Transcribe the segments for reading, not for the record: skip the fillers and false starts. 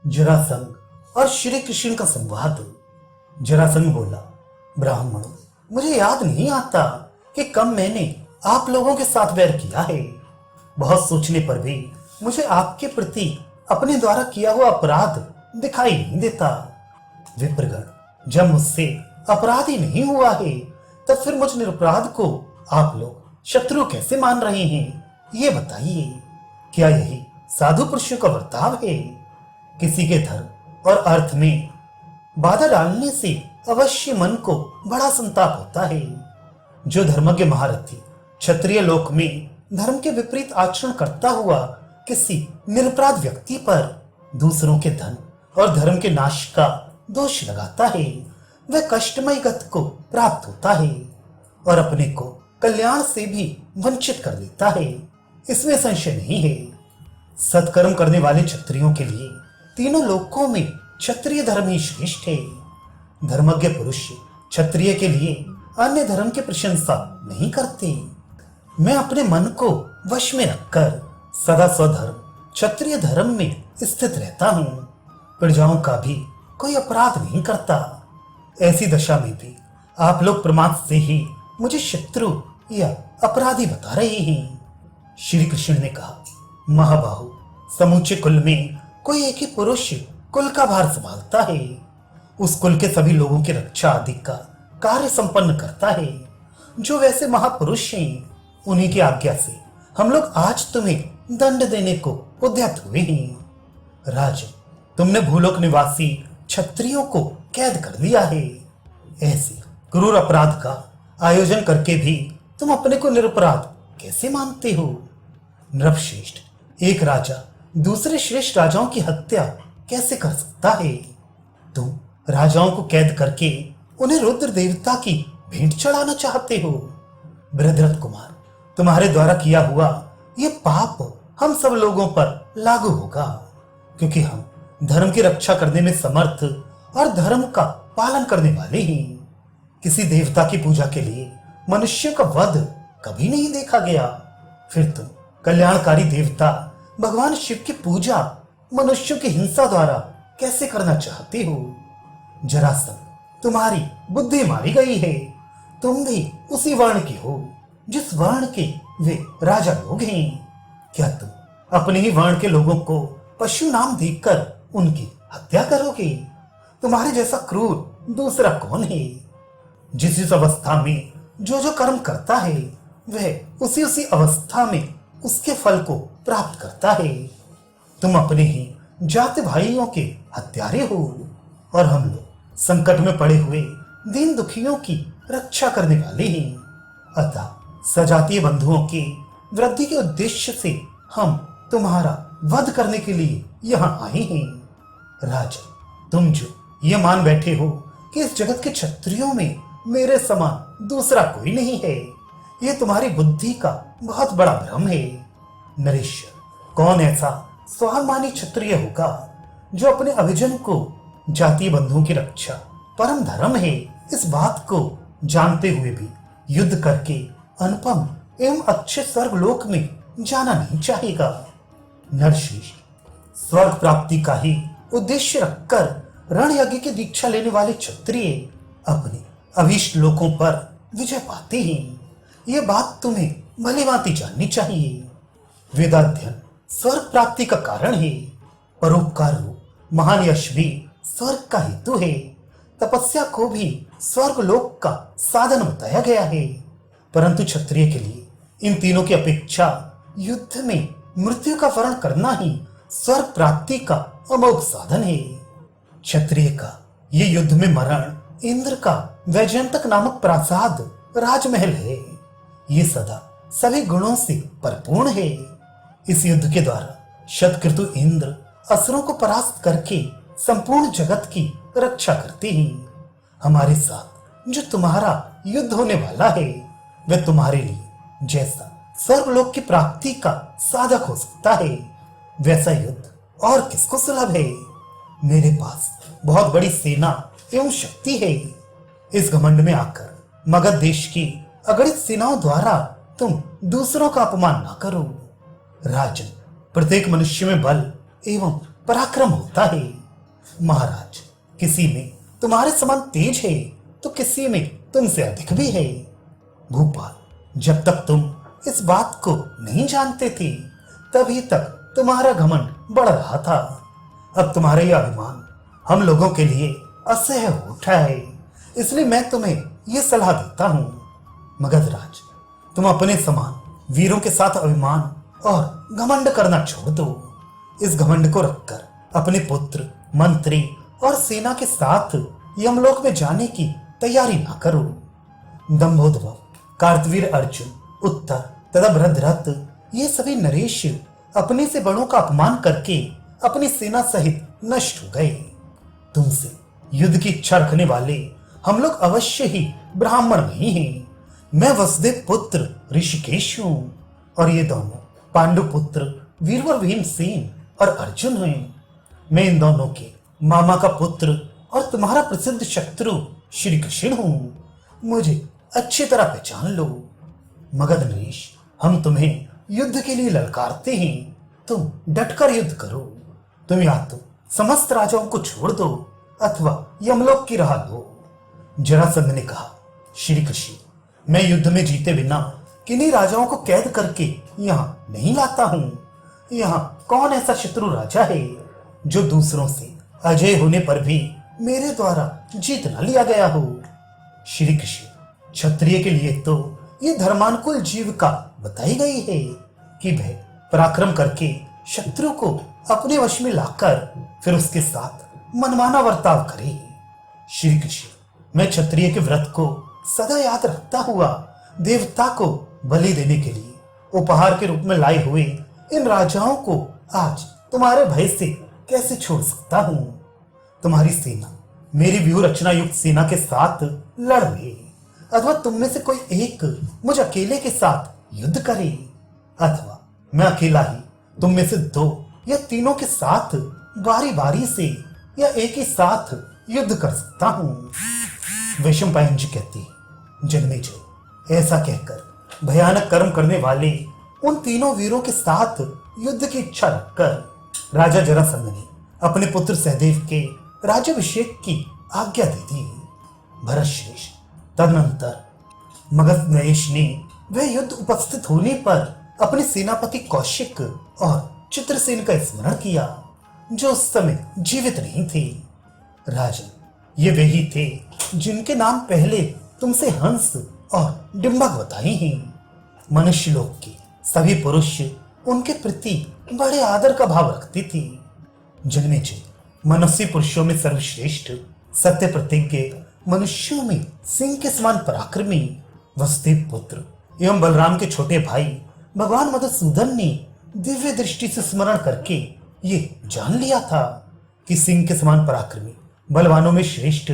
जरासंध और श्री कृष्ण का संवाद। जरासंध बोला, ब्राह्मणों, मुझे याद नहीं आता कि कब मैंने आप लोगों के साथ वैर किया है। बहुत सोचने पर भी मुझे आपके प्रति अपने द्वारा किया हुआ अपराध दिखाई नहीं देता। विप्रगण, जब मुझसे अपराध ही नहीं हुआ है तब फिर मुझ निरपराध को आप लोग शत्रु कैसे मान रहे हैं? ये बताइए, क्या यही साधु पुरुषों का बर्ताव है? किसी के धर्म और अर्थ में बाधा डालने से अवश्य मन को बड़ा संताप होता है। जो धर्मज्ञ महारथी क्षत्रिय लोक में धर्म के विपरीत आचरण करता हुआ किसी निरपराध व्यक्ति पर दूसरों के धन और धर्म के नाश का दोष लगाता है, वह कष्टमय गति को प्राप्त होता है और अपने को कल्याण से भी वंचित कर देता है। इसमें संशय नहीं है। सत्कर्म करने वाले क्षत्रियों के लिए तीनों लोकों में क्षत्रिय धर्म ही श्रेष्ठ है। धर्मज्ञ पुरुष क्षत्रिय के लिए अन्य धर्म की प्रशंसा नहीं करते। मैं अपने मन को वश में रखकर सदा स्वधर्म क्षत्रिय धर्म में स्थित रहता हूँ। प्रजाओं का भी कोई अपराध नहीं करता। ऐसी दशा में भी आप लोग प्रमाद से ही मुझे शत्रु या अपराधी बता रहे हैं। श्री कृष्ण ने कहा, महाबाहु, समूचे कुल में कोई एक ही पुरुष कुल का भार संभालता है। उस कुल के सभी लोगों की रक्षा आदि का कार्य संपन्न करता है। जो वैसे महापुरुष हैं, उन्हीं की आज्ञा से हम लोग आज तुम्हें दंड देने को उद्यत हुए हैं। राजन, तुमने भूलोक निवासी क्षत्रियों को कैद कर दिया है। ऐसे क्रूर अपराध का आयोजन करके भी तुम अपने को निरपराध कैसे मानते हो? नृपश्रेष्ठ, एक राजा दूसरे श्रेष्ठ राजाओं की हत्या कैसे कर सकता है? तुम राजाओं को कैद करके उन्हें रुद्र देवता की भेंट चढ़ाना चाहते हो। बृहद्रथ कुमार, तुम्हारे द्वारा किया हुआ ये पाप हम सब लोगों पर लागू होगा, क्योंकि हम धर्म की रक्षा करने में समर्थ और धर्म का पालन करने वाले हैं। किसी देवता की पूजा के लिए मनुष्यों का वध कभी नहीं देखा गया। फिर तुम कल्याणकारी देवता भगवान शिव की पूजा मनुष्यों की हिंसा द्वारा कैसे करना चाहते हो? जरासंध, तुम्हारी बुद्धि मारी गई है। तुम भी उसी वर्ण के हो जिस वर्ण के वे राजा लोग हैं। क्या तुम अपने ही वर्ण के लोगों को पशु नाम देकर उनकी हत्या करोगे? तुम्हारे जैसा क्रूर दूसरा कौन है? जिस अवस्था में जो जो कर्म करता है, वह उसी उसी अवस्था में उसके फल को प्राप्त करता है। तुम अपने ही जाति भाइयों के हत्यारे हो और हम लोग संकट में पड़े हुए दीन दुखियों की रक्षा करने वाले हैं। अतः सजातीय बंधुओं की वृद्धि के उद्देश्य से हम तुम्हारा वध करने के लिए यहाँ आए हैं। राजा, तुम जो ये मान बैठे हो कि इस जगत के क्षत्रियों में मेरे समान दूसरा कोई नहीं है, ये तुम्हारी बुद्धि का बहुत बड़ा भ्रम है। नरेश्वर, कौन ऐसा स्वाभिमानी क्षत्रिय होगा जो अपने अभिजन को जातीय बंधुओं की रक्षा परम धर्म है इस बात को जानते हुए भी युद्ध करके अनुपम एवं अच्छे स्वर्गलोक में जाना नहीं चाहेगा? नरश्रेष्ठ, स्वर्ग प्राप्ति का ही उद्देश्य रखकर रण यज्ञ की दीक्षा लेने वाले क्षत्रिय अपने अभीष्ट लोकों पर विजय पाते हैं। यह बात तुम्हें भली भांति जाननी चाहिए। वेदाध्ययन स्वर्ग प्राप्ति का कारण है। परोपकार रूप महान यश भी स्वर्ग का हेतु है। तपस्या को भी स्वर्ग लोक का साधन बताया गया है। परंतु क्षत्रिय के लिए इन तीनों की अपेक्षा युद्ध में मृत्यु का वरण करना ही स्वर्ग प्राप्ति का अमोघ साधन है। क्षत्रिय का ये युद्ध में मरण इंद्र का वैजयंतक नामक प्रासाद राजमहल है। ये सदा सभी गुणों से परिपूर्ण है। इस युद्ध के द्वारा शतक्रतु इंद्र असुरों को परास्त करके संपूर्ण जगत की रक्षा करते हैं। हमारे साथ जो तुम्हारा युद्ध होने वाला है, वह तुम्हारे लिए जैसा स्वर्गलोक की प्राप्ति का साधक हो सकता है, वैसा युद्ध और किसको सुलभ है? मेरे पास बहुत बड़ी सेना एवं शक्ति है। इस घमंड में आकर मगध देश की अगणित सेनाओं द्वारा तुम दूसरों का अपमान ना करो। राजन, प्रत्येक मनुष्य में बल एवं पराक्रम होता है। महाराज, किसी में तुम्हारे समान तेज है तो किसी में तुमसे अधिक भी है। भूपाल, जब तक तुम इस बात को नहीं जानते थे तभी तक तुम्हारा घमंड बढ़ रहा था। अब तुम्हारा यह अभिमान हम लोगों के लिए असह्य हो उठा है, इसलिए मैं तुम्हें यह सलाह देता हूं। मगधराज, तुम अपने समान वीरों के साथ अभिमान और घमंड करना छोड़ दो। इस घमंड को रखकर अपने पुत्र, मंत्री और सेना के साथ यमलोक में जाने की तैयारी ना करो। दंभोदभ, कार्तवीर अर्जुन, उत्तर तथा भद्रथ ये सभी नरेश अपने से बड़ों का अपमान करके अपनी सेना सहित नष्ट हो गए। तुमसे युद्ध की इच्छा रखने वाले हम लोग अवश्य ही ब्राह्मण नहीं हैं। मैं वसुदेव पुत्र ऋषिकेश हूं और ये दोनों पांडु पुत्र वीरवर भीमसेन और अर्जुन हैं। मैं इन दोनों के मामा का पुत्र और तुम्हारा प्रसिद्ध शत्रु श्री कृष्ण हूं। मुझे अच्छी तरह पहचान लो। मगध नरेश, हम तुम्हें युद्ध के लिए ललकारते हैं, तुम डटकर युद्ध करो। तुम या तो समस्त राजाओं को छोड़ दो अथवा यमलोक की राह लो। जरासंध ने कहा, श्री कृष्ण, मैं युद्ध में जीते बिना किन्हीं राजाओं को कैद करके यहाँ नहीं लाता हूं। यहाँ कौन ऐसा शत्रु राजा है जो दूसरों से अजय होने पर भी मेरे द्वारा जीत न लिया गया हो। श्री कृष्ण, क्षत्रिय के लिए तो ये धर्मानुकूल जीव का बताई गई है कि वह पराक्रम करके शत्रु को अपने वश में लाकर फिर उसके साथ मनमाना बर्ताव करे। श्री कृष्ण, मैं क्षत्रिय के व्रत को सदा याद रखता हुआ देवता को बलि देने के लिए उपहार के रूप में लाए हुए इन राजाओं को आज तुम्हारे भय से कैसे छोड़ सकता हूं। तुम्हारी सेना मेरी व्यूह रचना युक्त सेना के साथ लड़ ले, अथवा तुम में से कोई एक मुझ अकेले के साथ युद्ध करे, अथवा मैं अकेला ही तुम में से दो या तीनों के साथ बारी बारी से या एक ही साथ युद्ध कर सकता हूं। वैशंपायन जी कहती, जन्मेजय, ऐसा कहकर भयानक कर्म करने वाले उन तीनों वीरों के साथ युद्ध की इच्छा रखकर राजा जरासंध ने अपने पुत्र सहदेव के राज्याभिषेक की आज्ञा दे दी। भरतश्रेष्ठ, तदनंतर मगध नरेश ने वह युद्ध उपस्थित होने पर अपने सेनापति कौशिक और चित्रसेन का स्मरण किया जो उस समय जीवित नहीं थे। राजन, ये वही थे जिनके नाम पहले तुमसे हंस और डिंबक बताए हैं। मनुष्य लोक के सभी पुरुष उनके प्रति बड़े आदर का भाव रखते थे। जन्मेजय, मनुष्य पुरुषों में सर्वश्रेष्ठ, सत्य प्रतिज्ञ, मनुष्यों में सिंह के समान पराक्रमी वसुदेव पुत्र एवं बलराम के छोटे भाई भगवान मधुसूदन ने दिव्य दृष्टि से स्मरण करके ये जान लिया था कि सिंह के समान पराक्रमी, बलवानों में श्रेष्ठ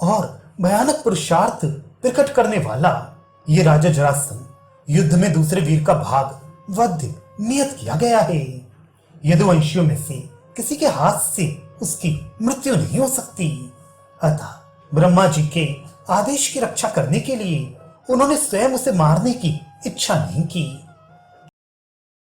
और भयानक पुरुषार्थ प्रकट करने वाला ये राजा जरासंध युद्ध में दूसरे वीर का भाग वध नियत किया गया है। यदुवंशियों में से किसी के हाथ से उसकी मृत्यु नहीं हो सकती। अतः ब्रह्मा जी के आदेश की रक्षा करने के लिए उन्होंने स्वयं उसे मारने की इच्छा नहीं की।